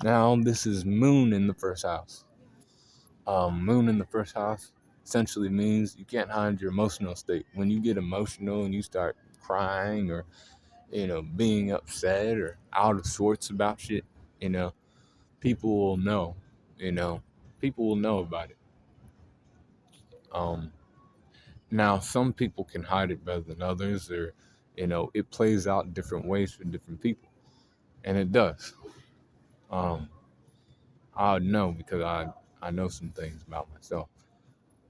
Now, this is moon in the first house. Moon in the first house essentially means you can't hide your emotional state. When you get emotional and you start crying or, being upset or out of sorts about shit, you know, people will know, you know, people will know about it. Um, Now, some people can hide it better than others, or, it plays out different ways for different people, and it does. Um, I know because I know some things about myself.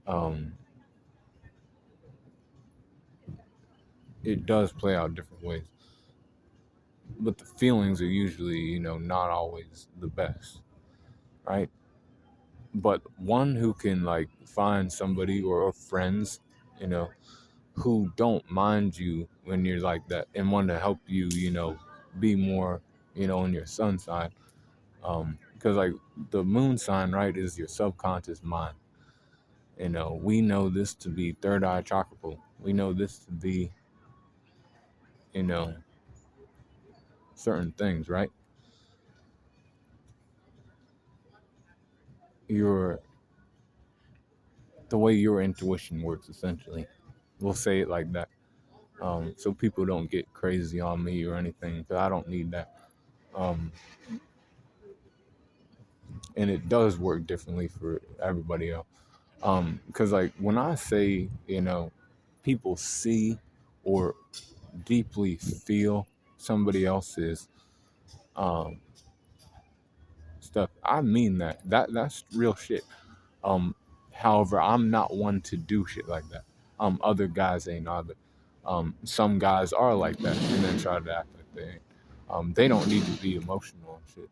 Um, it does play out different ways, but the feelings are usually, not always the best, right? But one who can like find somebody or friends, you know, who don't mind you when you're like that and want to help you, be more, on your sun side. Because like the moon sign, right, is your subconscious mind. We know this to be third eye chakra. We know this to be, you know, certain things, right? Your The way your intuition works, essentially. We'll say it like that. So people don't get crazy on me or anything, because I don't need that. Um, and it does work differently for everybody else. Because like when I say, people see or deeply feel somebody else's um stuff, I mean that's real shit. Um, However, I'm not one to do shit like that. Other guys ain't either. Some guys are like that and then try to act like they ain't. They don't need to be emotional and shit,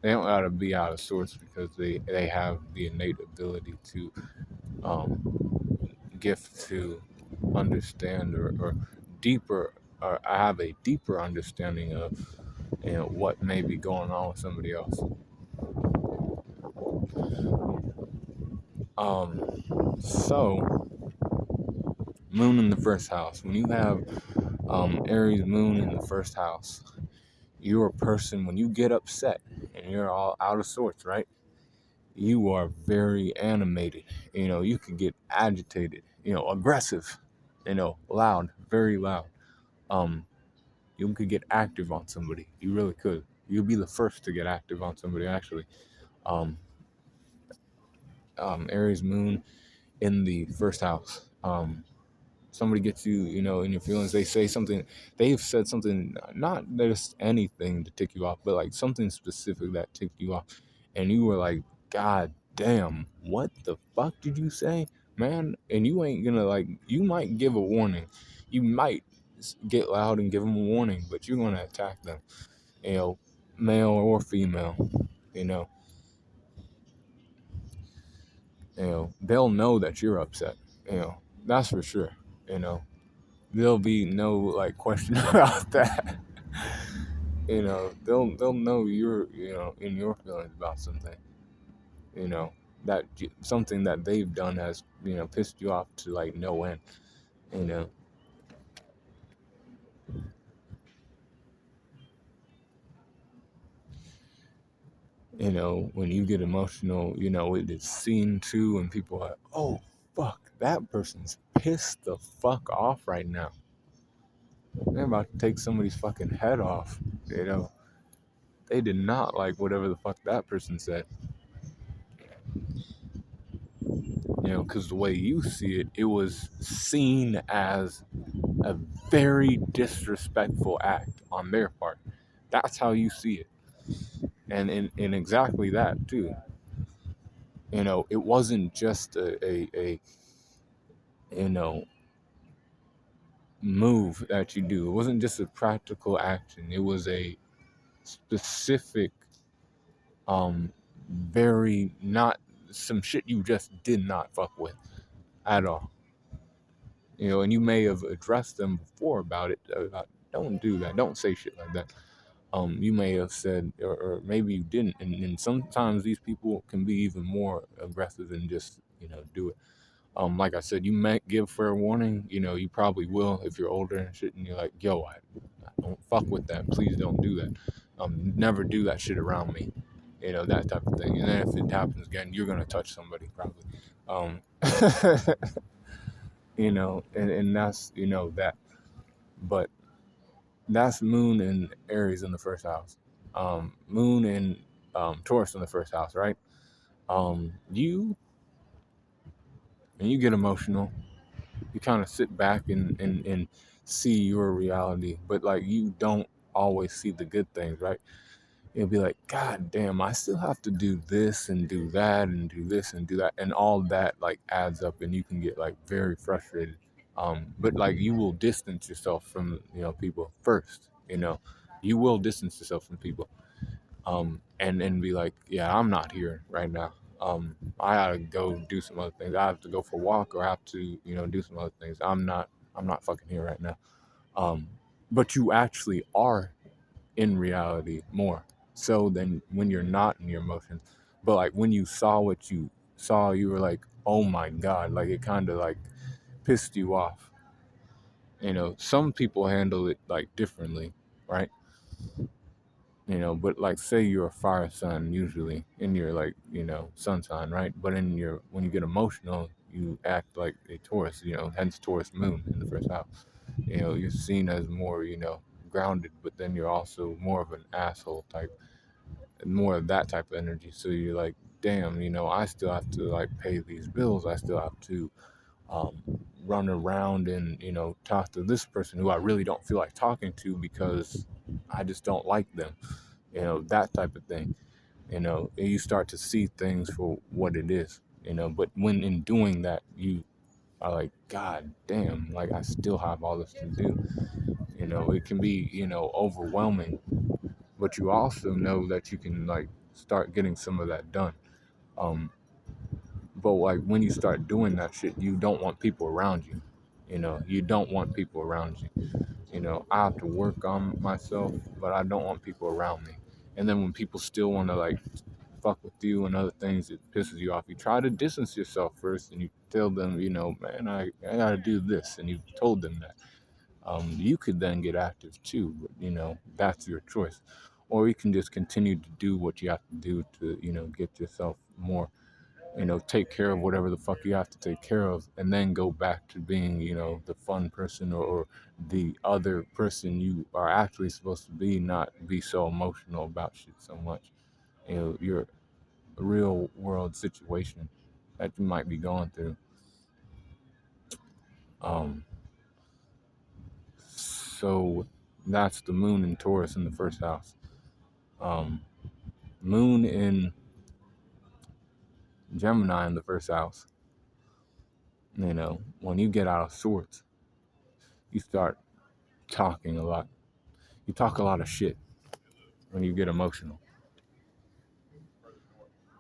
They don't gotta be out of sorts because they have the innate ability to gift to understand or deeper or have a deeper understanding of what may be going on with somebody else. So moon in the first house. When you have Aries moon in the first house, you're a person when you get upset and you're all out of sorts, right? You are very animated. You could get agitated, aggressive, loud, very loud. Um, you could get active on somebody. You really could. You'll be the first to get active on somebody, actually. Um, Aries moon in the first house. Somebody gets you, in your feelings. They say something. They've said something, not just anything to tick you off, but like something specific that ticked you off, and you were like, "God damn, what the fuck did you say, man?" And you ain't gonna like. You might give a warning. You might get loud and give them a warning, but you're gonna attack them. You know, male or female. You know, they'll know that you're upset. That's for sure. You know, there'll be no like question about that. They'll know you're in your feelings about something. You know that something that they've done has pissed you off to like no end. You know, when you get emotional, it is seen too, and people are like, oh fuck, that person's pissed the fuck off right now. They're about to take somebody's fucking head off. You know, they did not like whatever the fuck that person said. Because the way you see it, it was seen as a very disrespectful act on their part. That's how you see it. And in exactly that, too. It wasn't just a you know, move that you do. It wasn't just a practical action. It was a specific, very not some shit you just did not fuck with at all. And you may have addressed them before about it. About, don't do that. Don't say shit like that. You may have said, or maybe you didn't. And sometimes these people can be even more aggressive than just, do it. Like I said, you might give fair warning. You probably will if you're older and shit, and you're like, yo, I don't fuck with that. Please don't do that. Never do that shit around me, that type of thing. And then if it happens again, you're gonna touch somebody probably. Um, and that's that. But that's Moon and Aries in the first house. Moon and Taurus in the first house, right? You and you get emotional. You kind of sit back and see your reality, but like you don't always see the good things, right? You'll be like, God damn, I still have to do this and do that and do this and do that, and all that like adds up, and you can get like very frustrated. But like you will distance yourself from people first. You will distance yourself from people, and be like, yeah, I'm not here right now. I gotta go do some other things. I have to go for a walk, or I have to do some other things. I'm not fucking here right now. Um, but you actually are in reality more so than when you're not in your emotions. But like when you saw what you saw, you were like, oh my God, like it kind of like pissed you off. Some people handle it like differently, right? But like say you're a fire sign usually in your like, sun sign, right? But when you get emotional, you act like a Taurus, hence Taurus moon in the first house. You're seen as more, grounded, but then you're also more of an asshole type, more of that type of energy. So you're like, damn, I still have to like pay these bills. I still have to um, run around and talk to this person who I really don't feel like talking to because I just don't like them. That type of thing. And you start to see things for what it is. But when in doing that, you are like, God damn, like I still have all this to do. It can be overwhelming, but you also know that you can like start getting some of that done. Um, but like when you start doing that shit, you don't want people around you. You don't want people around you. I have to work on myself, but I don't want people around me. And then when people still want to like fuck with you and other things, it pisses you off. You try to distance yourself first, and you tell them, man, I gotta do this, and you've told them that. You could then get active too, but that's your choice. Or you can just continue to do what you have to do to, get yourself more, take care of whatever the fuck you have to take care of, and then go back to being, the fun person, or the other person you are actually supposed to be, not be so emotional about shit so much. Your real world situation that you might be going through. Um, so that's the moon in Taurus in the first house. Um, Moon in Gemini in the first house. When you get out of sorts, you start talking a lot. You talk a lot of shit when you get emotional.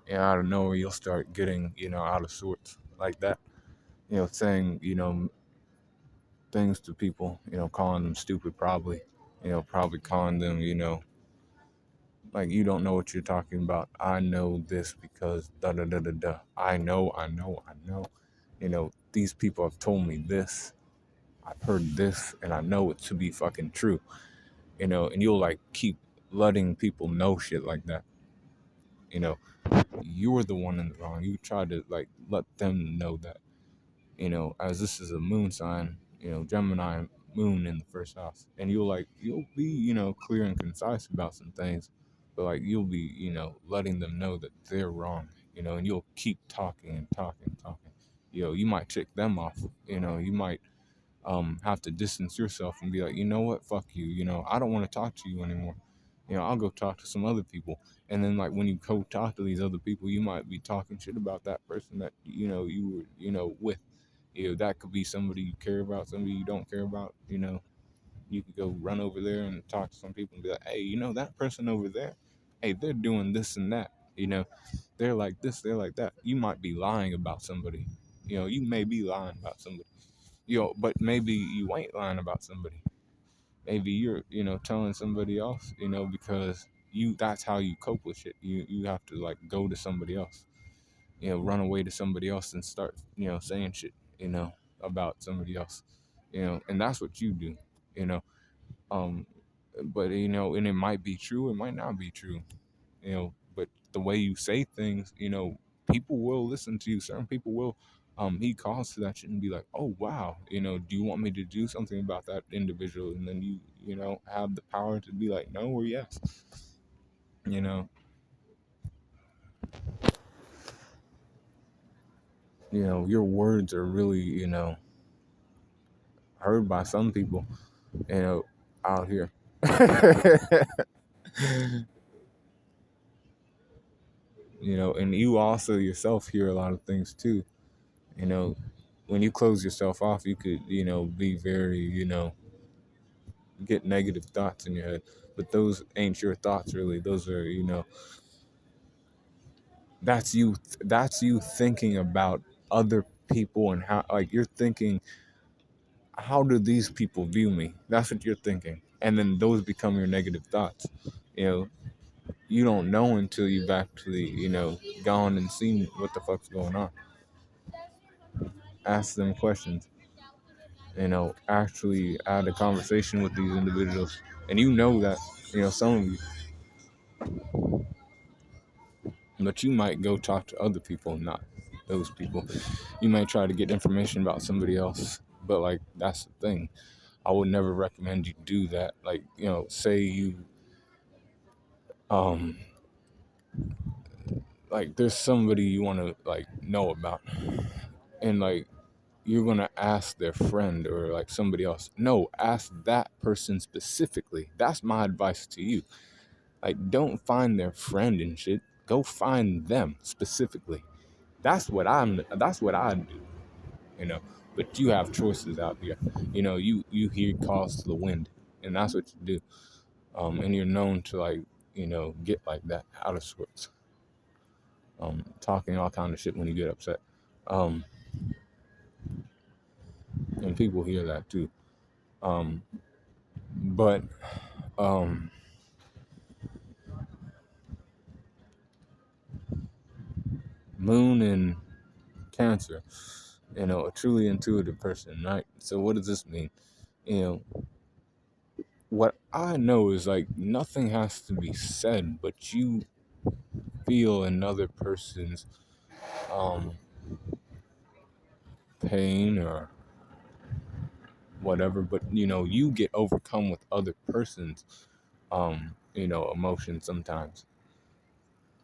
And out of nowhere, you'll start getting, out of sorts like that. Saying, things to people, calling them stupid probably, probably calling them, like you don't know what you're talking about. I know this because da da da da da. I know. These people have told me this. I've heard this, and I know it to be fucking true. And you'll like keep letting people know shit like that. You know, you're the one in the wrong. You try to like let them know that. As this is a moon sign, Gemini moon in the first house, and you'll be clear and concise about some things, but like you'll be letting them know that they're wrong, and you'll keep talking and talking and talking. You might tick them off. You might have to distance yourself and be like, you know what, fuck you. I don't want to talk to you anymore. I'll go talk to some other people. And then like when you go talk to these other people, you might be talking shit about that person that you were with. That could be somebody you care about, somebody you don't care about. You could go run over there and talk to some people and be like, hey, that person over there, hey, they're doing this and that. They're like this, they're like that. You might be lying about somebody. You may be lying about somebody. But maybe you ain't lying about somebody. Maybe you're, telling somebody else, because that's how you cope with shit. You have to like go to somebody else, run away to somebody else and start, saying shit, about somebody else, and that's what you do, you know. Um, But and it might be true, it might not be true, but the way you say things, people will listen to you. Certain people will he calls to that shit and be like, oh wow, do you want me to do something about that individual? And then you have the power to be like no or yes. you know your words are really heard by some people, out here. And you also yourself hear a lot of things too. you know when you close yourself off, you could be very get negative thoughts in your head, but those ain't your thoughts really. Those are that's you thinking about other people, and how, like, you're thinking, how do these people view me? That's what you're thinking, and then those become your negative thoughts. you know you don't know until you've actually gone and seen what the fuck's going on. Ask them questions, actually had a conversation with these individuals, and that some of you, but you might go talk to other people, not those people. You might try to get information about somebody else, but like, that's the thing. I would never recommend you do that. Like, say you um like, there's somebody you want to like know about, and like, you're gonna ask their friend or like somebody else. No, ask that person specifically. That's my advice to you. Like, don't find their friend and shit. Go find them specifically. That's what I do, you know. But you have choices out there. You hear calls to the wind, and that's what you do. And you're known to, like, get like that, out of sorts. Talking all kind of shit when you get upset. Um, and people hear that too. Um, but um, Moon and Cancer, a truly intuitive person, right? So what does this mean? You know, what I know is, like, nothing has to be said, but you feel another person's um, pain or whatever, but you get overcome with other person's emotions sometimes,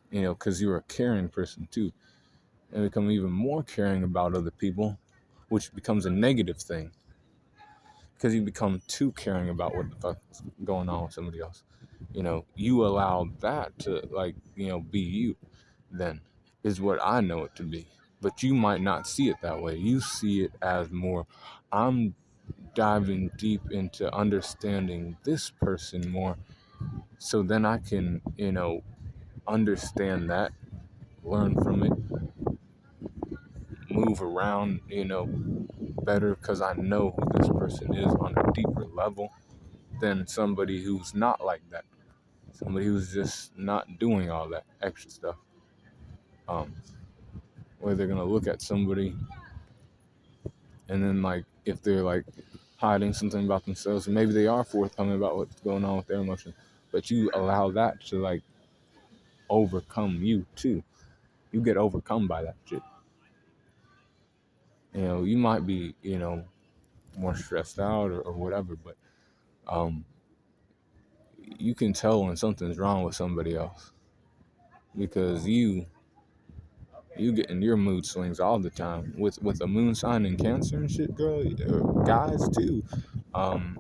because you're a caring person too, and become even more caring about other people, which becomes a negative thing because you become too caring about what the fuck's going on with somebody else. You allow that to, like, be you, then, is what I know it to be. But you might not see it that way. You see it as more, I'm diving deep into understanding this person more, so then I can, understand that, learn from it, move around, better, because I know who this person is on a deeper level than somebody who's not like that. Somebody who's just not doing all that extra stuff. Um, where they're gonna look at somebody, and then, like, if they're like hiding something about themselves, maybe they are forthcoming about what's going on with their emotions, but you allow that to, like, overcome you too. You get overcome by that shit. You might be, more stressed out, or whatever, but um, you can tell when something's wrong with somebody else, because you get in your mood swings all the time with a moon sign in Cancer and shit, girl. Guys too, um,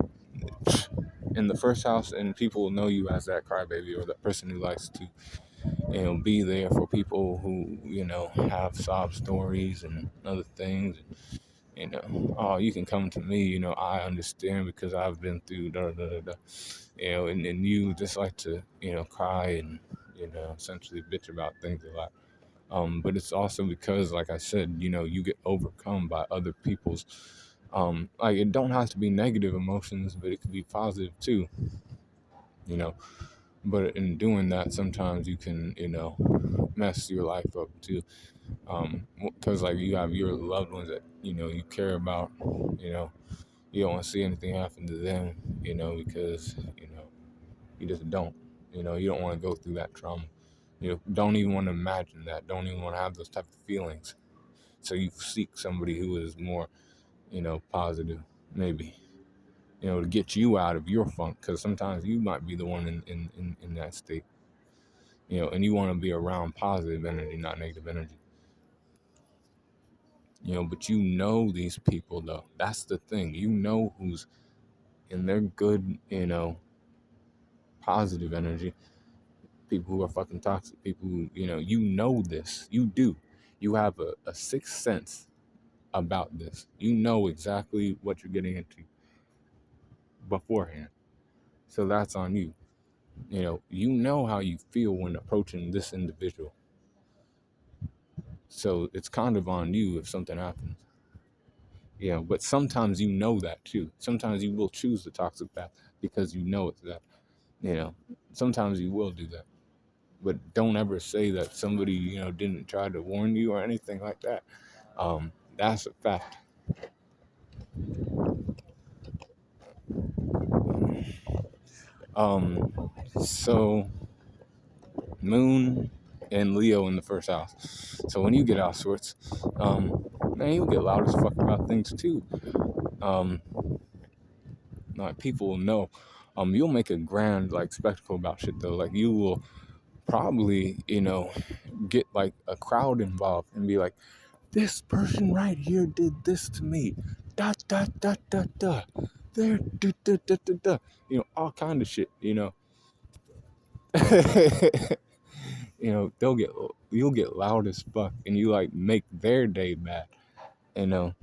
in the first house, and people will know you as that crybaby, or that person who likes to, be there for people who, have sob stories and other things. Oh, you can come to me, I understand because I've been through da da da da. And you just like to, cry and, essentially bitch about things a lot. But it's also because, like I said, you get overcome by other people's, like, it don't have to be negative emotions, but it could be positive too, you know. But in doing that, sometimes you can, mess your life up too, because, like, you have your loved ones that you care about, you don't want to see anything happen to them, because You just don't. You don't want to go through that trauma. Don't even want to imagine that. Don't even want to have those type of feelings. So you seek somebody who is more, positive, maybe, to get you out of your funk. Because sometimes you might be the one in that state, and you want to be around positive energy, not negative energy. But these people, though. That's the thing. Who's in their good, positive energy. People who are fucking toxic. People who, this. You do. You have a sixth sense about this. You know exactly what you're getting into beforehand. So that's on you. You know how you feel when approaching this individual. So it's kind of on you if something happens. But sometimes you know that too. Sometimes you will choose the toxic path because you know it's that. Sometimes you will do that. But don't ever say that somebody, didn't try to warn you or anything like that. That's a fact. So Moon and Leo in the first house. So when you get out sorts, man, you'll get loud as fuck about things too. Like people will know. You'll make a grand spectacle about shit though. Like you will probably, get a crowd involved and be like, this person right here did this to me. Dot dot dot dot dot. There, da, da, da, da, da. All kind of shit. You'll get loud as fuck, and you make their day bad. You know,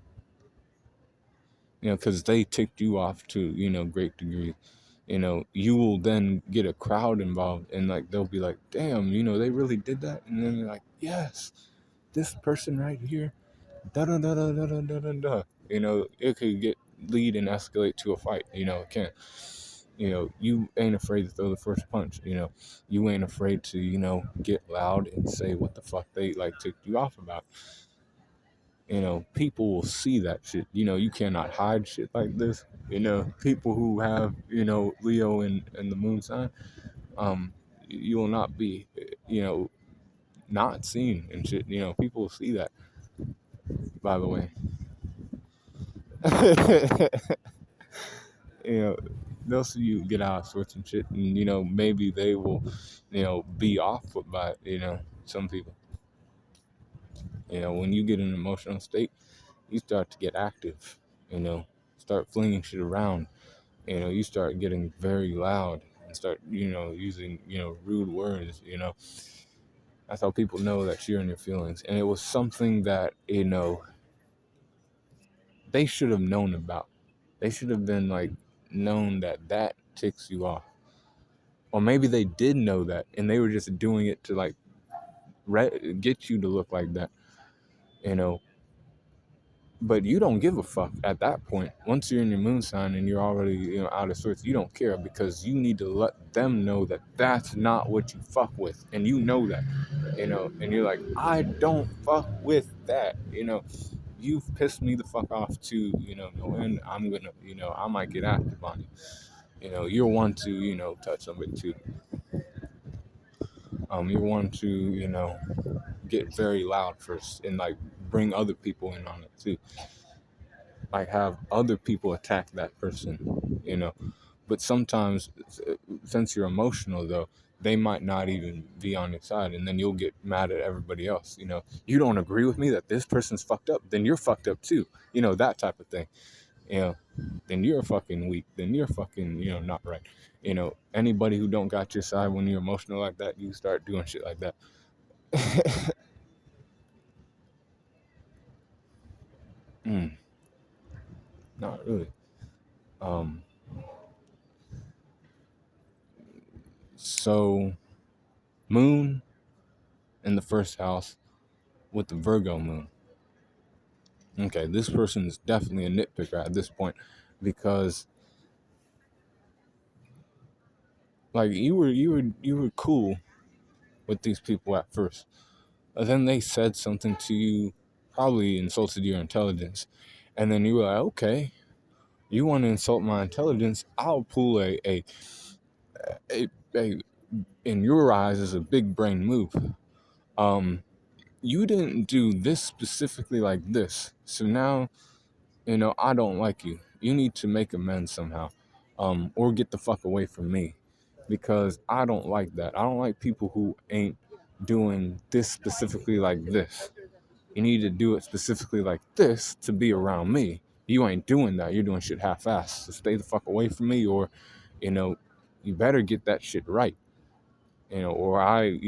because they ticked you off to great degree. You will then get a crowd involved, and they'll be like, damn, they really did that, and then you're like, yes, this person right here, da da da da da da da da da. It could lead and escalate to a fight. It can. You ain't afraid to throw the first punch. You ain't afraid to get loud and say what the fuck they ticked you off about. People will see that shit. You cannot hide shit like this. People who have Leo and the moon sign, you will not be not seen and shit. People will see that, by the way. They'll see you get out of sorts and shit, and maybe they will be off by some people. When you get in an emotional state, you start to get active, start flinging shit around, you start getting very loud and start using rude words. That's how people know that you're in your feelings. And it was something that they should have known about. They should have been known that ticks you off. Or maybe they did know that and they were just doing it to get you to look like that, but you don't give a fuck at that point. Once you're in your moon sign and you're already out of sorts, you don't care, because you need to let them know that that's not what you fuck with, and that, and you're like, I don't fuck with that. You've pissed me the fuck off too, and I'm gonna, I might get active on you. You're one to touch somebody too. You're one to get very loud first and bring other people in on it too. Have other people attack that person, but sometimes, since you're emotional though, they might not even be on your side, and then you'll get mad at everybody else. You don't agree with me that this person's fucked up, then you're fucked up too, that type of thing. Then you're fucking weak, then you're fucking not right. Anybody who don't got your side when you're emotional like that, you start doing shit like that. Not really. So moon in the first house with the Virgo moon. Okay, this person is definitely a nitpicker at this point, because you were cool with these people at first, but then they said something to you, probably insulted your intelligence, and then you were like, okay, you want to insult my intelligence? I'll pull a in your eyes is a big brain move. You didn't do this specifically like this, so now I don't like you. You need to make amends somehow, or get the fuck away from me, because I don't like that. I don't like people who ain't doing this specifically like this. You need to do it specifically like this to be around me. You ain't doing that. You're doing shit half-assed. So stay the fuck away from me, or you know, you better get that shit right. Or I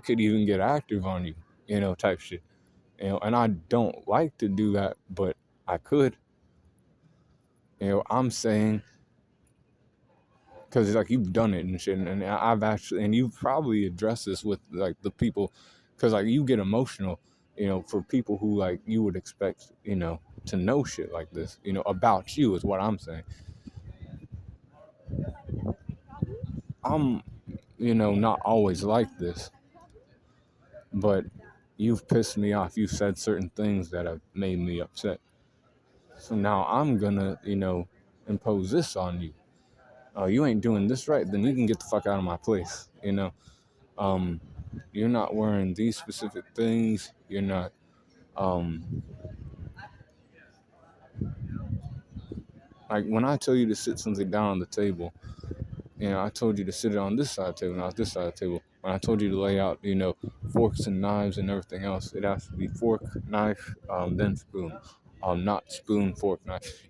could even get active on you, type shit. And I don't like to do that, but I could. I'm saying, because like you've done it and shit, and I've actually, and you've probably addressed this with like the people, because like you get emotional, for people who like you would expect, to know shit like this, about you is what I'm saying. I'm, not always like this, but you've pissed me off. You've said certain things that have made me upset. So now I'm gonna, impose this on you. Oh, you ain't doing this right, then you can get the fuck out of my place. Um, you're not wearing these specific things. You're not, um, like when I tell you to sit something down on the table, I told you to sit it on this side of the table, not this side of the table. When I told you to lay out, forks and knives and everything else, it has to be fork, knife, then spoon. Not spoon, fork, knife,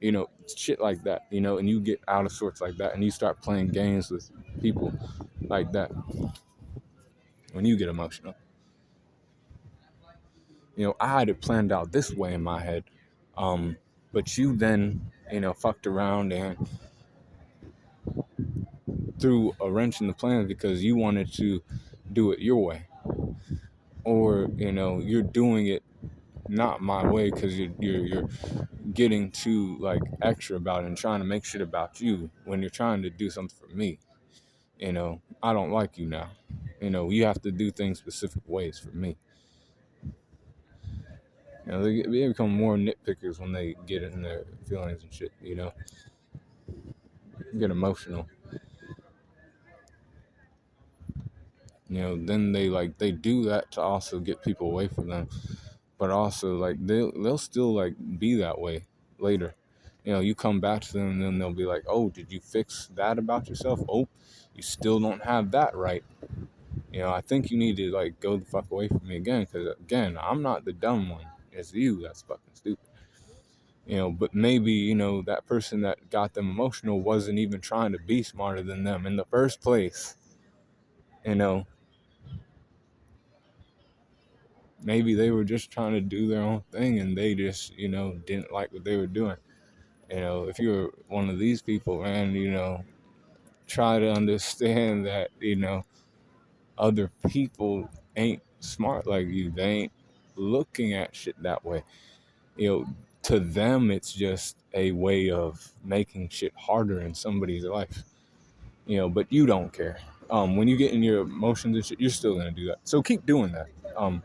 shit like that, and you get out of sorts like that and you start playing games with people like that when you get emotional. I had it planned out this way in my head. But you then, fucked around and threw a wrench in the plans because you wanted to do it your way. Or, you're doing it not my way because you're getting too like extra about it and trying to make shit about you when you're trying to do something for me. I don't like you now. You have to do things specific ways for me. They become more nitpickers when they get in their feelings and shit, get emotional. Then they do that to also get people away from them, but also like they'll still like be that way later. You come back to them and then they'll be like, oh, did you fix that about yourself? Oh, you still don't have that right. I think you need to like go the fuck away from me again, because again, I'm not the dumb one. It's you that's fucking stupid. But maybe, that person that got them emotional wasn't even trying to be smarter than them in the first place. Maybe they were just trying to do their own thing and they just, didn't like what they were doing. If you're one of these people, man, try to understand that, other people ain't smart like you. They ain't looking at shit that way. To them, it's just a way of making shit harder in somebody's life. But you don't care. When you get in your emotions and shit, you're still gonna do that. So keep doing that.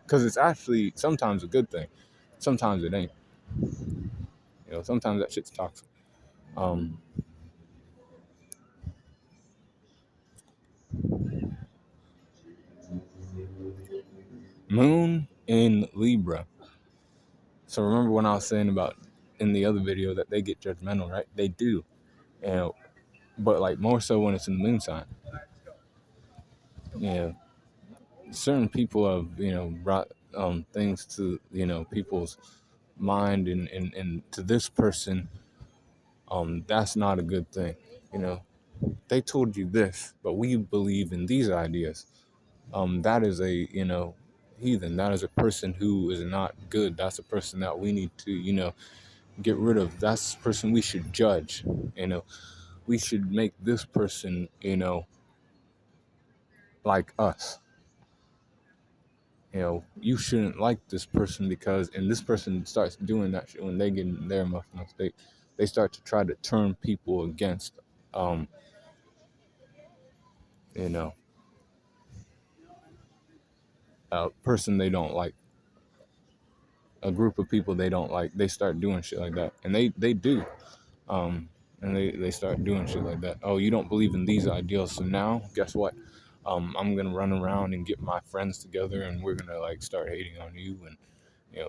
Because it's actually sometimes a good thing. Sometimes it ain't. Sometimes that shit's toxic. Um, Moon in Libra. So remember when I was saying about in the other video that they get judgmental, right? They do. But like more so when it's in the moon sign. Certain people have, brought things to, people's mind and to this person, that's not a good thing. They told you this, but we believe in these ideas. That is a, heathen. That is a person who is not good. That's a person that we need to, get rid of. That's the person we should judge. We should make this person, like us. You shouldn't like this person because, and this person starts doing that shit when they get in their emotional state. They start to try to turn people against, you know, a person they don't like, a group of people they don't like. They start doing shit like that, and they do. And they start doing shit like that. Oh, you don't believe in these ideals, so now guess what? I'm gonna run around and get my friends together, and we're gonna like start hating on you, and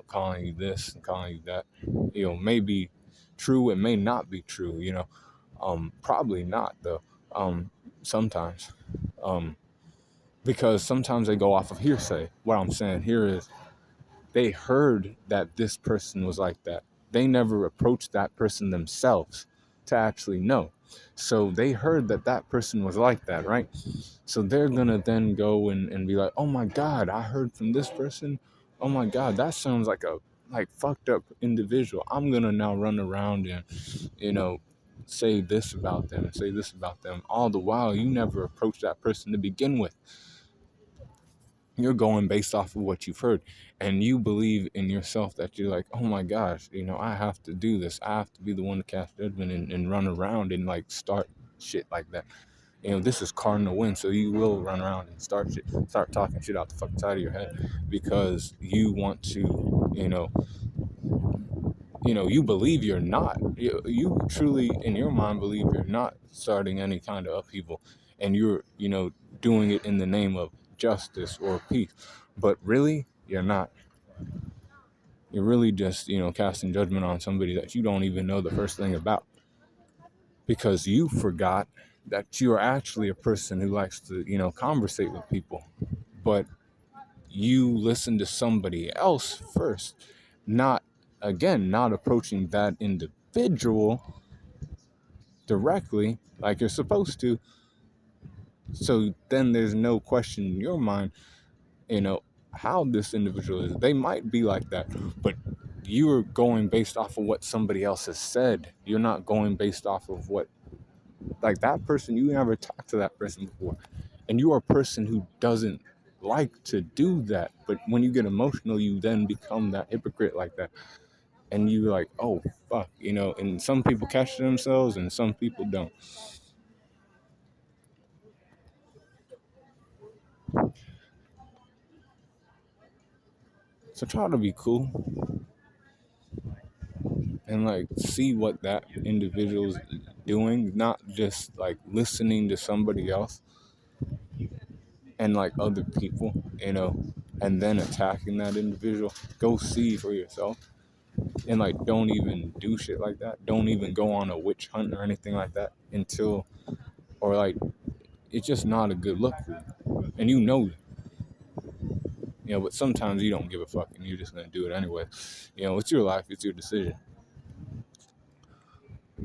calling you this and calling you that. Maybe true, it may not be true. Probably not though. Sometimes, um, because sometimes they go off of hearsay. What I'm saying here is they heard that this person was like that. They never approached that person themselves to actually know. So they heard that that person was like that, right? So they're gonna then go and be like, oh my God, I heard from this person. Oh my God, that sounds like a fucked up individual. I'm gonna now run around and, you know, say this about them and say this about them. All the while you never approached that person to begin with. You're going based off of what you've heard, and you believe in yourself that you're like, oh my gosh, I have to do this. I have to be the one to cast judgment and run around and like start shit like that. This is cardinal win, so you will run around and start talking shit out the fucking side of your head because you want to, you believe you're not. You truly, in your mind, believe you're not starting any kind of upheaval, and you're, doing it in the name of justice or peace. But really, you're not. You're really just, casting judgment on somebody that you don't even know the first thing about, because you forgot that you're actually a person who likes to, conversate with people, but you listen to somebody else first, not approaching that individual directly like you're supposed to. So then there's no question in your mind, how this individual is. They might be like that, but you're going based off of what somebody else has said. You're not going based off of what, like, that person. You never talked to that person before, and you are a person who doesn't like to do that. But when you get emotional, you then become that hypocrite like that, and you're like, oh fuck, and some people catch themselves and some people don't. So try to be cool and like see what that individual's doing, not just like listening to somebody else and like other people, and then attacking that individual. Go see for yourself, and like don't even do shit like that. Don't even go on a witch hunt or anything like that until, or like, it's just not a good look for you, and but sometimes you don't give a fuck and you're just gonna do it anyway. It's your life, it's your decision.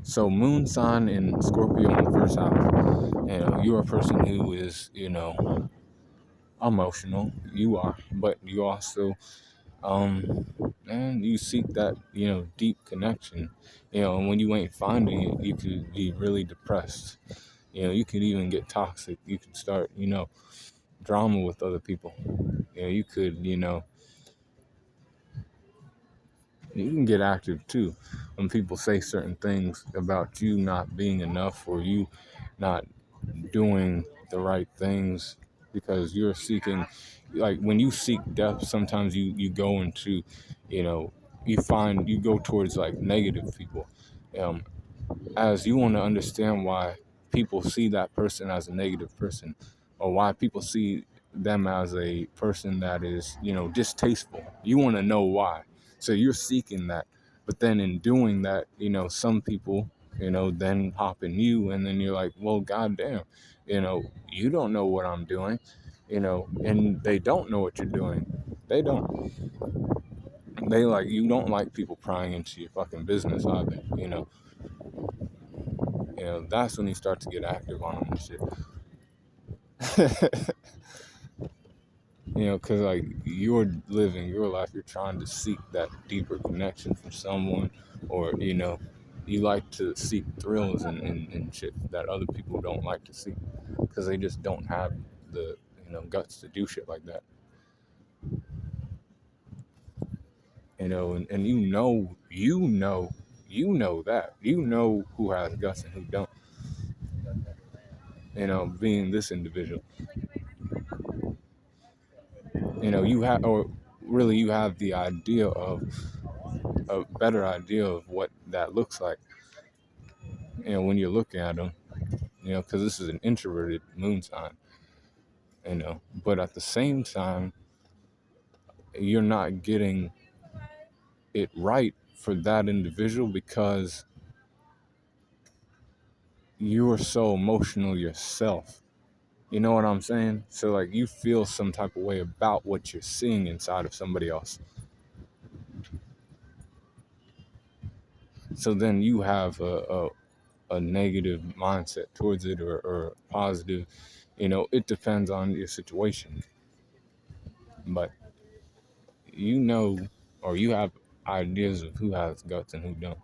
So moon sign in Scorpio in the first house, you're a person who is, emotional. You are, but you also, and you seek that, deep connection, and when you ain't finding it, you could be really depressed. You could even get toxic. You could start, drama with other people. You could, you can get active too when people say certain things about you not being enough, or you not doing the right things, because you're seeking, like, when you seek depth, sometimes you go into, you go towards like negative people, um as you want to understand why people see that person as a negative person, or why people see them as a person that is, distasteful. You want to know why. So you're seeking that. But then in doing that, some people, then hop in you, and then you're like, well, goddamn, you don't know what I'm doing, and they don't know what you're doing. They don't. They like, you don't like people prying into your fucking business either, that's when you start to get active on them and shit. Because like, you're living your life, you're trying to seek that deeper connection from someone, or, you like to seek thrills and shit that other people don't like to seek, because they just don't have the, guts to do shit like that. And that. You know who has guts and who don't. Being this individual. You have, or really, you have the idea of a better idea of what that looks like. when you're looking at them, because this is an introverted moon sign, but at the same time, you're not getting it right for that individual because you are so emotional yourself. You know what I'm saying? So like you feel some type of way about what you're seeing inside of somebody else. So then you have a negative mindset towards it or positive. It depends on your situation. But you know, or you have ideas of who has guts and who don't.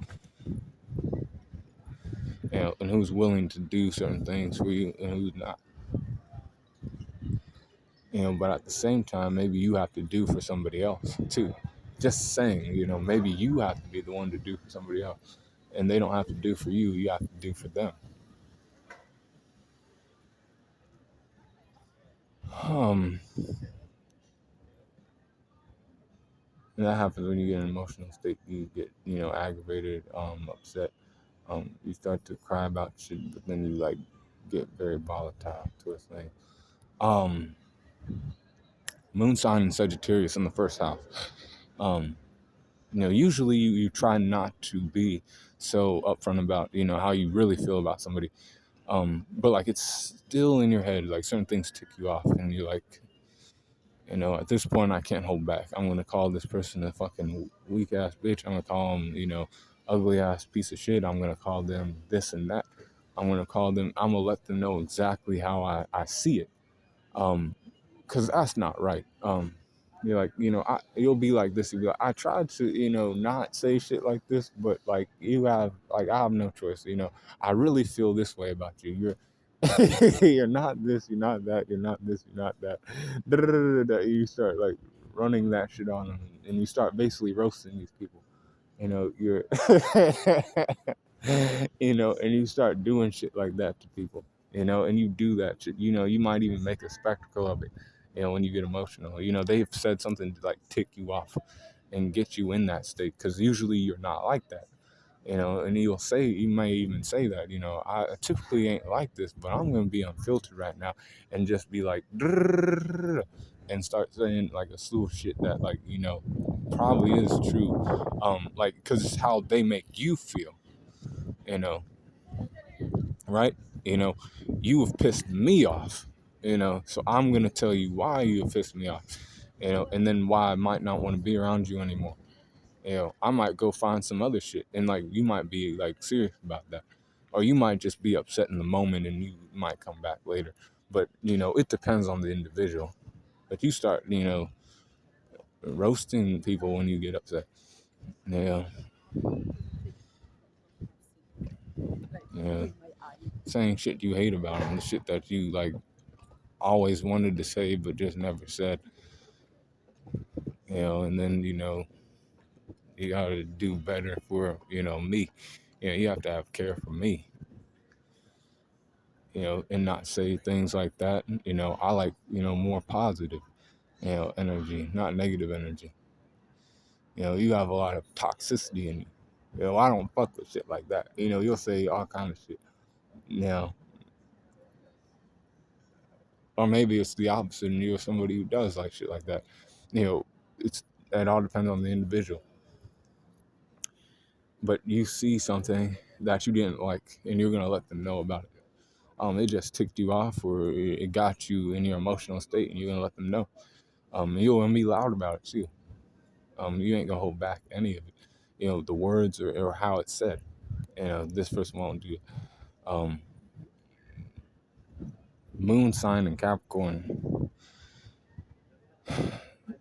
And who's willing to do certain things for you and who's not. But at the same time, maybe you have to do for somebody else too. Just saying, maybe you have to be the one to do for somebody else. And they don't have to do for you, you have to do for them. And that happens when you get in an emotional state. You get, aggravated, upset. You start to cry about shit, but then you like get very volatile to a thing. Moon sign in Sagittarius in the first house. Usually you try not to be so upfront about, how you really feel about somebody. But like it's still in your head, like certain things tick you off, and you're like, at this point I can't hold back. I'm gonna call this person a fucking weak ass bitch. I'm gonna call them, ugly ass piece of shit. I'm gonna call them this and that. I'm gonna let them know exactly how I see it. Because that's not right. You're like, you'll be like this. You'll be like, I tried to, not say shit like this, but like I have no choice. I really feel this way about you. You're not this, you're not that, you're not this, you're not that. You start like running that shit on them, and you start basically roasting these people. You're, and you start doing shit like that to people. And you do that shit. You might even make a spectacle of it. When you get emotional, they've said something to like tick you off and get you in that state because usually you're not like that. And you may even say that, I typically ain't like this, but I'm going to be unfiltered right now and just be like, and start saying like a slew of shit that like, probably is true. Like, cause it's how they make you feel, you know, right? You have pissed me off, so I'm going to tell you why you have pissed me off, and then why I might not want to be around you anymore. I might go find some other shit, and like you might be like serious about that, or you might just be upset in the moment, and you might come back later. But it depends on the individual. But you start, roasting people when you get upset. Yeah, yeah, saying shit you hate about them, the shit that you like always wanted to say but just never said. And then you gotta do better for me. You have to have care for me. And not say things like that. I like, more positive, energy, not negative energy. You have a lot of toxicity in you. I don't fuck with shit like that. You'll say all kind of shit. Now, or maybe it's the opposite and you're somebody who does like shit like that. It all depends on the individual. But you see something that you didn't like and you're going to let them know about it. It just ticked you off or it got you in your emotional state and you're going to let them know. You're going to be loud about it too. You ain't going to hold back any of it. The words or how it's said. This person won't do it. Moon sign in Capricorn.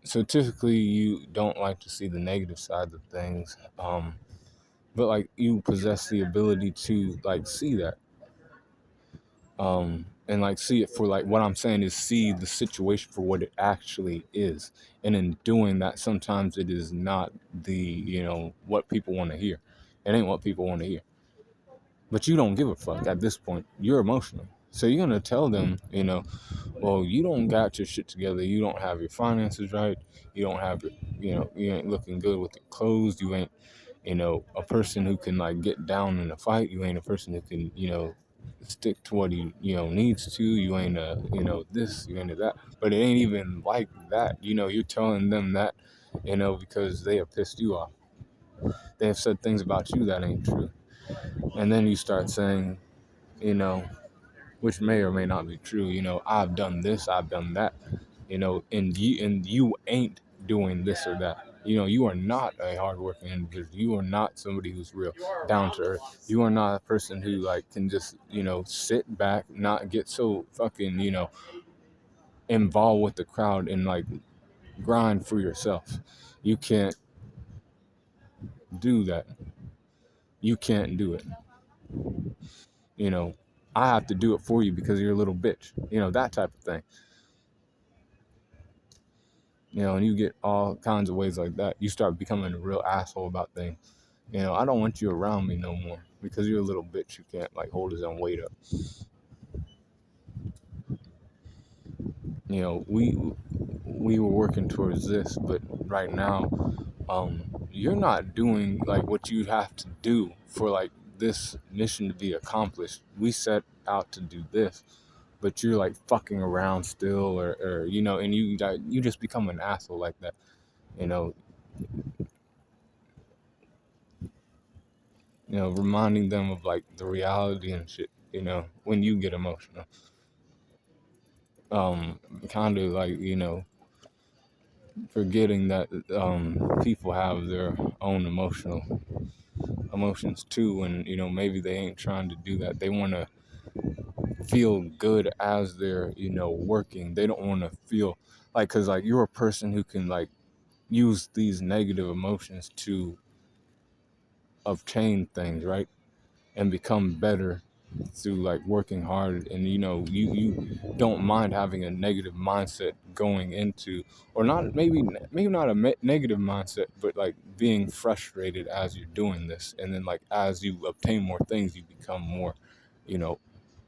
So typically you don't like to see the negative sides of things. But like you possess the ability to like see that. And like see it for like what I'm saying is see the situation for what it actually is. And in doing that, sometimes it is not the, what people want to hear. It ain't what people want to hear. But you don't give a fuck at this point. You're emotional. So you're going to tell them, well, you don't got your shit together. You don't have your finances right. You don't have your, you ain't looking good with your clothes. You ain't, A person who can like get down in a fight. You ain't a person who can, stick to what he, needs to. You ain't this, you ain't a that. But it ain't even like that. You're telling them that, because they have pissed you off. They have said things about you that ain't true. And then you start saying, you know, which may or may not be true, I've done this, I've done that, and you ain't doing this or that. You are not a hardworking individual. You are not somebody who's real down to earth. You are not a person who like can just, sit back, not get so fucking, involved with the crowd and like grind for yourself. You can't do that. You can't do it. You know, I have to do it for you because you're a little bitch. That type of thing. And you get all kinds of ways like that. You start becoming a real asshole about things. I don't want you around me no more because you're a little bitch who can't like hold his own weight up. We were working towards this, but right now, you're not doing like what you have to do for like this mission to be accomplished. We set out to do this, but you're like fucking around still, or and you just become an asshole like that. You know, reminding them of like the reality and shit. When you get emotional, kind of like forgetting that people have their own emotions too, and maybe they ain't trying to do that. They want to feel good as they're working. They don't want to feel like, because like you're a person who can like use these negative emotions to obtain things, right, and become better through like working hard. And you don't mind having a negative mindset going into, or not, maybe not a negative mindset, but like being frustrated as you're doing this, and then like as you obtain more things, you become more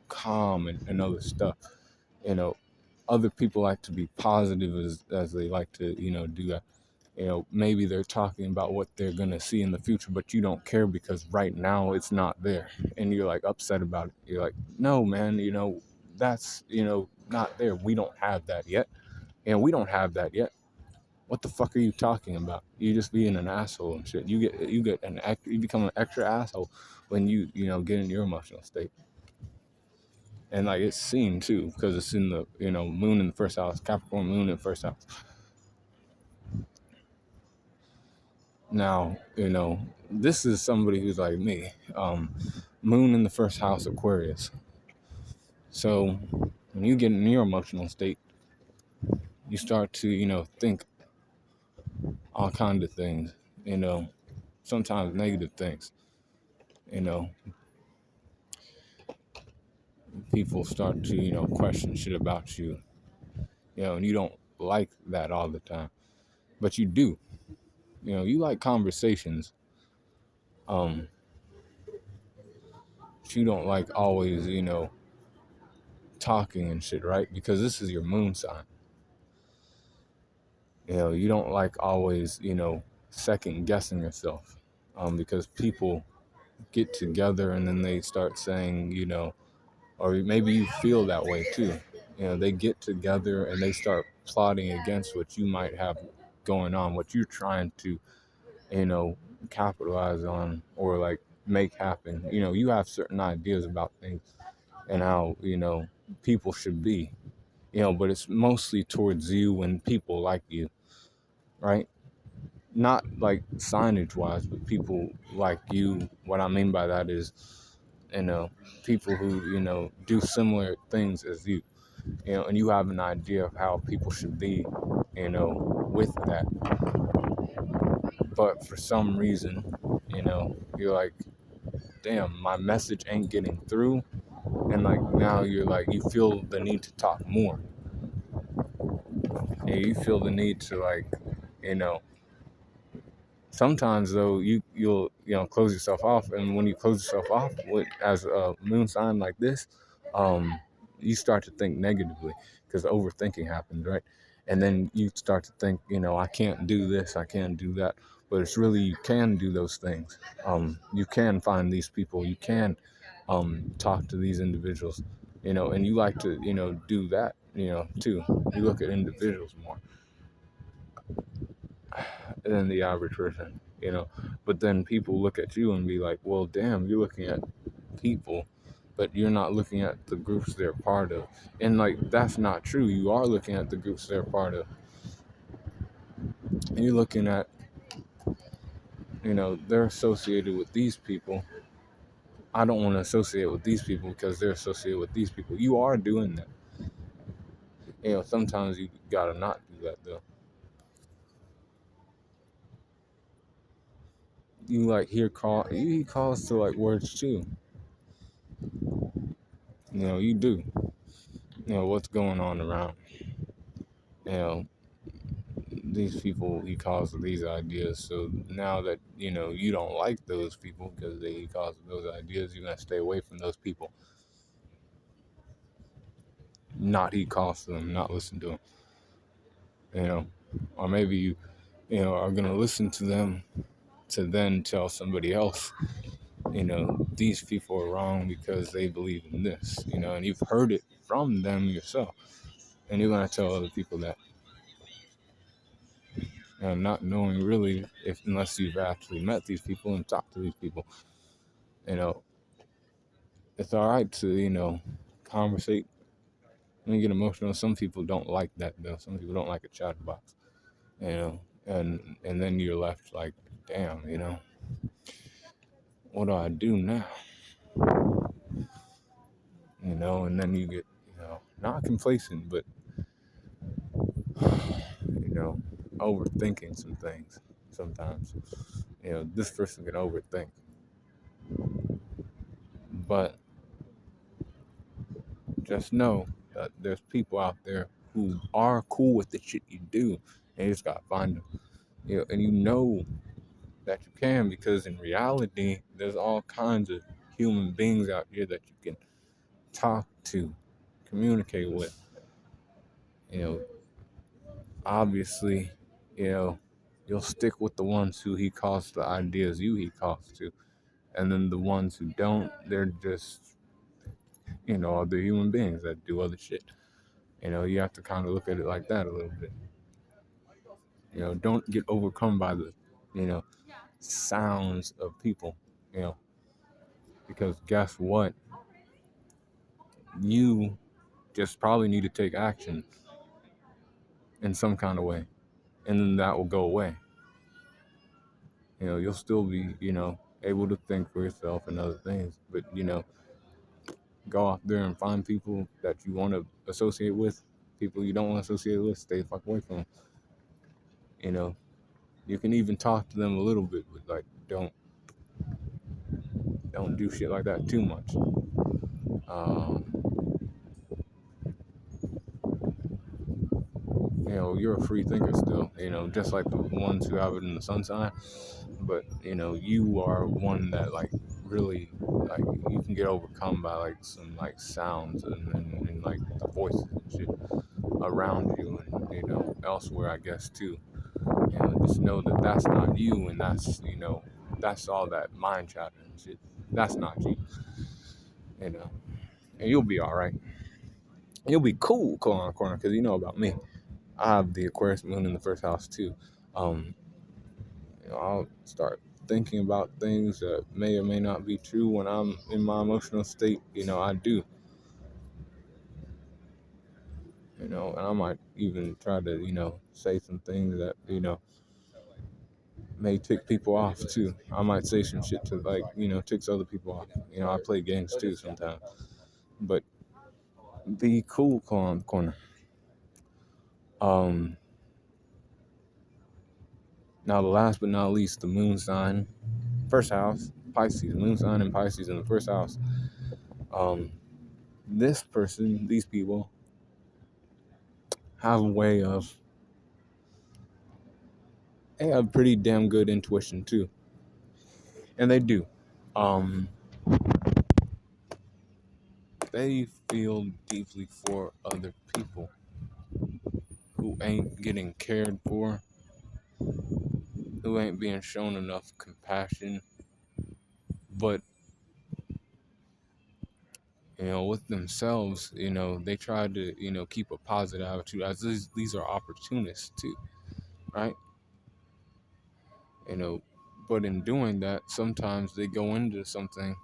calm and other stuff. Other people like to be positive as they like to do that. Maybe they're talking about what they're going to see in the future, but you don't care because right now it's not there. And you're like upset about it. You're like, no, man, that's, not there. We don't have that yet. And we don't have that yet. What the fuck are you talking about? You just being an asshole and shit. You become an extra asshole when you get in your emotional state. And like it's seen too, because it's in the moon in the first house, Capricorn moon in the first house. Now, this is somebody who's like me. Moon in the first house, Aquarius. So when you get in your emotional state, you start to, think all kinds of things, sometimes negative things. People start to, question shit about you, and you don't like that all the time. But you do. You like conversations. But you don't like always, talking and shit, right? Because this is your moon sign. You don't like always, second guessing yourself. Because people get together and then they start saying, or maybe you feel that way too. They get together and they start plotting against what you might have going on, what you're trying to, capitalize on or like make happen. You have certain ideas about things and how, people should be, but it's mostly towards you and people like you, right? Not like signage wise, but people like you. What I mean by that is, people who, do similar things as you, and you have an idea of how people should be, with that. But for some reason, you're like, damn, my message ain't getting through. And like now you're like, you feel the need to talk more. And you feel the need to like, sometimes though you'll close yourself off, and when you close yourself off as a moon sign like this, you start to think negatively because overthinking happens, right? And then you start to think, I can't do this, I can't do that. but it's really, you can do those things. You can find these people, you can talk to these individuals, and you like to, do that, too. You look at individuals more than the average person, but then people look at you and be like, well, damn, you're looking at people, but you're not looking at the groups they're part of. And like, that's not true. You are looking at the groups they're part of. And you're looking at, they're associated with these people. I don't want to associate with these people because they're associated with these people. You are doing that. Sometimes you gotta not do that though. You like hear he calls to like words too. You do. What's going on around. You know, these people he calls these ideas. So now that you don't like those people because he calls those ideas, you're gonna stay away from those people. Not he calls them, not listen to them. Or maybe you are gonna listen to them to then tell somebody else, these people are wrong because they believe in this, and you've heard it from them yourself, and you're gonna tell other people that, not knowing really unless you've actually met these people and talked to these people. You know, it's all right to conversate and get emotional. Some people don't like that though. Some people don't like a chatterbox. And then you're left like, damn, what do I do now? And then you get, not complacent, but, overthinking some things sometimes. This person can overthink. But just know that there's people out there who are cool with the shit you do, and you just gotta find them. And that you can, because in reality, there's all kinds of human beings out here that you can talk to, communicate with. Obviously, you'll stick with the ones who he calls the ideas he calls to. And then the ones who don't, they're just, other human beings that do other shit. You have to kind of look at it like that a little bit. Don't get overcome by the, sounds of people, because guess what? You just probably need to take action in some kind of way, and then that will go away. You'll still be, able to think for yourself and other things, but, go out there and find people that you want to associate with. People you don't want to associate with, stay the fuck away from them. You can even talk to them a little bit, but like, don't do shit like that too much. You're a free thinker still, just like the ones who have it in the sun sign. But, you are one that, like, really, like, you can get overcome by, like, some, like, sounds and like, the voices and shit around you and, elsewhere, I guess, too. Just know that that's not you, and that's all that mind chatter and shit. That's not you, and you'll be all right. You'll be cool on the corner, because you know about me. I have the Aquarius moon in the first house too. Um, I'll start thinking about things that may or may not be true when I'm in my emotional state. I do. And I might even try to, say some things that, may tick people off too. I might say some shit to, like, ticks other people off. I play games too sometimes. But be cool on the corner. Now, the last but not least, the moon sign, first house, Pisces, moon sign and Pisces in the first house. This person, these people, have a way of, they have pretty damn good intuition too, and they do. They feel deeply for other people who ain't getting cared for. who ain't being shown enough compassion, but with themselves, they try to, keep a positive attitude, as these are opportunists too, right? you know but in doing that, sometimes they go into something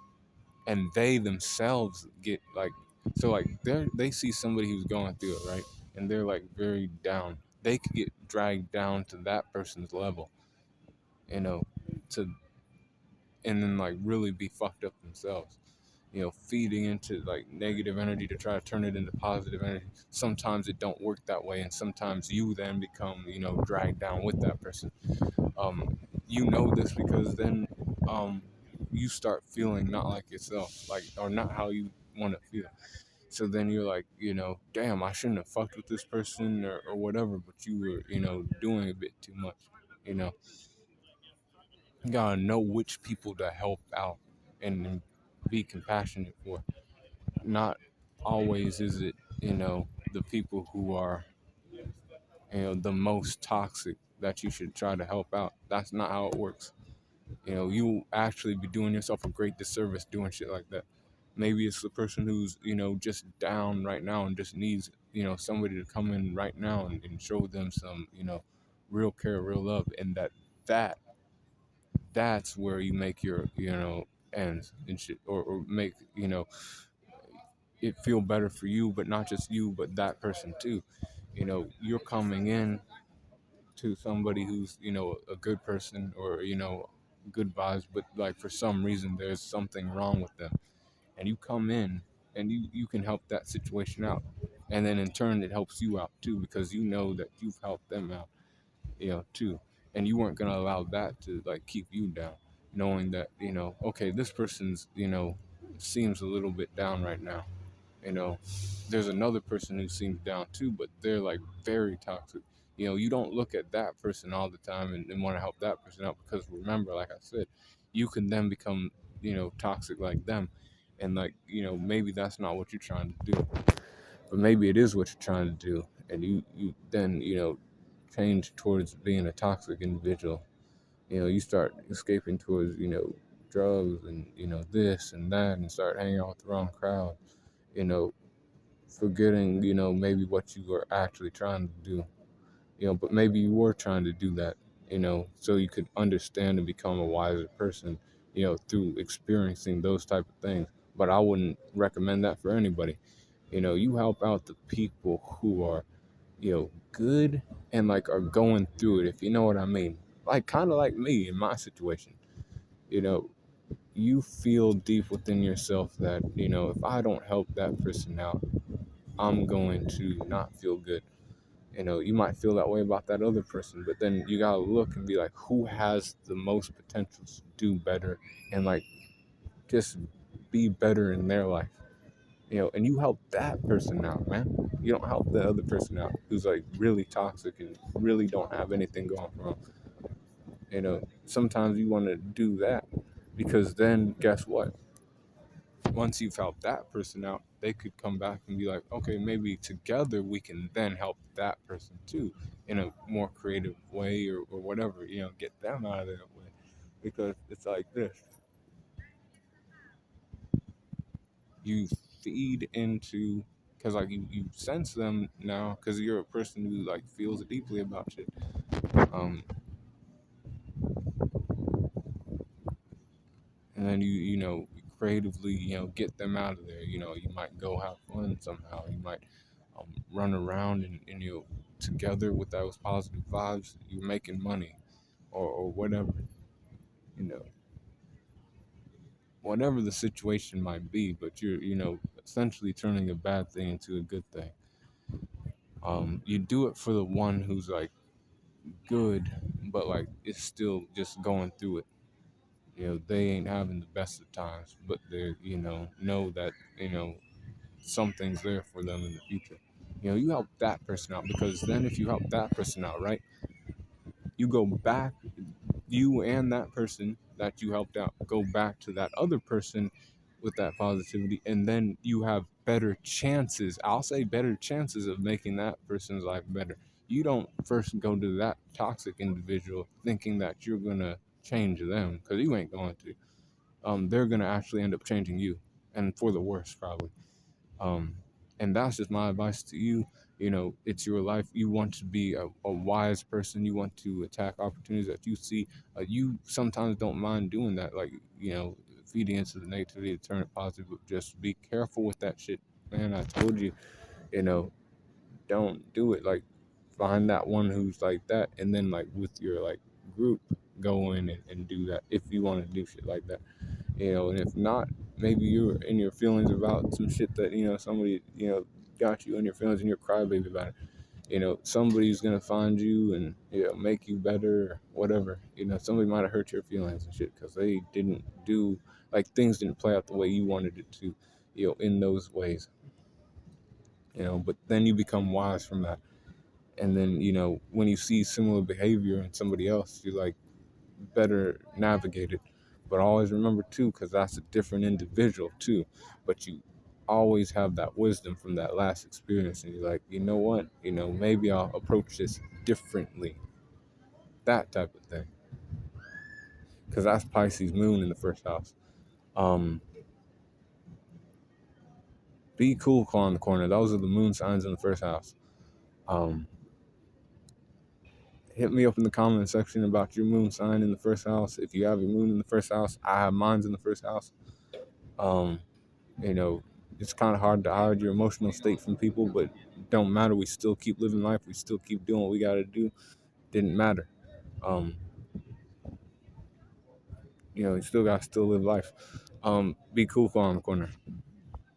and they themselves get like, so like they see somebody who's going through it, right? And they're like very down. They could get dragged down to that person's level, you know to and then like really be fucked up themselves, feeding into like negative energy to try to turn it into positive energy. Sometimes it don't work that way, and sometimes you then become, dragged down with that person. um this because then you start feeling not like yourself, like, or not how you want to feel. So then you're like, damn, I shouldn't have fucked with this person, or whatever, but you were, doing a bit too much. you know you gotta know which people to help out and be compassionate for. Not always is it, the people who are, the most toxic that you should try to help out. That's not how it works. You actually be doing yourself a great disservice doing shit like that. Maybe it's the person who's, just down right now and just needs, somebody to come in right now and show them some, real care, real love. And that that's where you make your, ends and shit, or make, it feel better for you, but not just you, but that person too. You're coming in to somebody who's, a good person, or, good vibes, but like for some reason there's something wrong with them, and you come in and you can help that situation out, and then in turn it helps you out too, because you know that you've helped them out, too. And you weren't going to allow that to like keep you down, knowing that, okay, this person's, seems a little bit down right now. you know there's another person who seems down too, but they're like very toxic. You don't look at that person all the time and want to help that person out, because remember, like I said, you can then become, toxic like them. And like, maybe that's not what you're trying to do, but maybe it is what you're trying to do. And you then, change towards being a toxic individual. You start escaping towards, drugs and, this and that, and start hanging out with the wrong crowd, you know forgetting, maybe what you were actually trying to do. But maybe you were trying to do that, so you could understand and become a wiser person, through experiencing those type of things. But I wouldn't recommend that for anybody. You help out the people who are, good, and like are going through it, if you know what I mean. Like, kind of like me in my situation. You know, you feel deep within yourself that, if I don't help that person out, I'm going to not feel good. You might feel that way about that other person, but then you gotta look and be like, who has the most potential to do better, and like just be better in their life. And you help that person out, man. You don't help the other person out who's like really toxic and really don't have anything going for them. Sometimes you want to do that, because then guess what? Once you've helped that person out, they could come back and be like, okay, maybe together we can then help that person too, in a more creative way, or whatever, get them out of that way. Because it's like this: you feed into, because like you sense them now, because you're a person who like feels deeply about shit. Um, and then creatively, get them out of there. You might go have fun somehow. You might run around, and together with those positive vibes, you're making money, or whatever. you know Whatever the situation might be, but you're, essentially turning a bad thing into a good thing. You do it for the one who's like good, but like it's still just going through it. They ain't having the best of times, but they're, know that, something's there for them in the future. You help that person out, because then if you help that person out, right, you go back, you and that person that you helped out go back to that other person with that positivity, and then you have better chances, I'll say better chances, of making that person's life better. you don't first go to that toxic individual thinking that you're gonna change them, because you ain't going to. They're gonna actually end up changing you, and for the worse probably. Um, and that's just my advice to you. You know, it's your life. You want to be a wise person. You want to attack opportunities that you see. You sometimes don't mind doing that, like, you know, feeding into the negativity to turn it positive. But just be careful with that shit, man. I told you, you know, don't do it. Like, find that one who's like that, and then like with your like group, go in and do that if you want to do shit like that. You know, and if not, maybe you're in your feelings about some shit that, you know, somebody, you know, got you in your feelings and you're crybaby about it. You know, somebody's gonna find you and, you know, make you better or whatever. You know, somebody might have hurt your feelings and shit because they didn't do, like, things didn't play out the way you wanted it to, you know, in those ways. You know, but then you become wise from that. And then, you know, when you see similar behavior in somebody else, you like better navigate it. But always remember too, because that's a different individual too. But you always have that wisdom from that last experience, and you're like, you know what? You know, maybe I'll approach this differently. That type of thing. Because that's Pisces moon in the first house. Um, be cool, claw in the corner. Those are the moon signs in the first house. Um, hit me up in the comment section about your moon sign in the first house. If you have your moon in the first house, I have mine's in the first house. Um, you know, it's kind of hard to hide your emotional state from people, but it don't matter. We still keep living life. We still keep doing what we got to do. Didn't matter. Um, you know, you still got to still live life. Be cool, on the corner.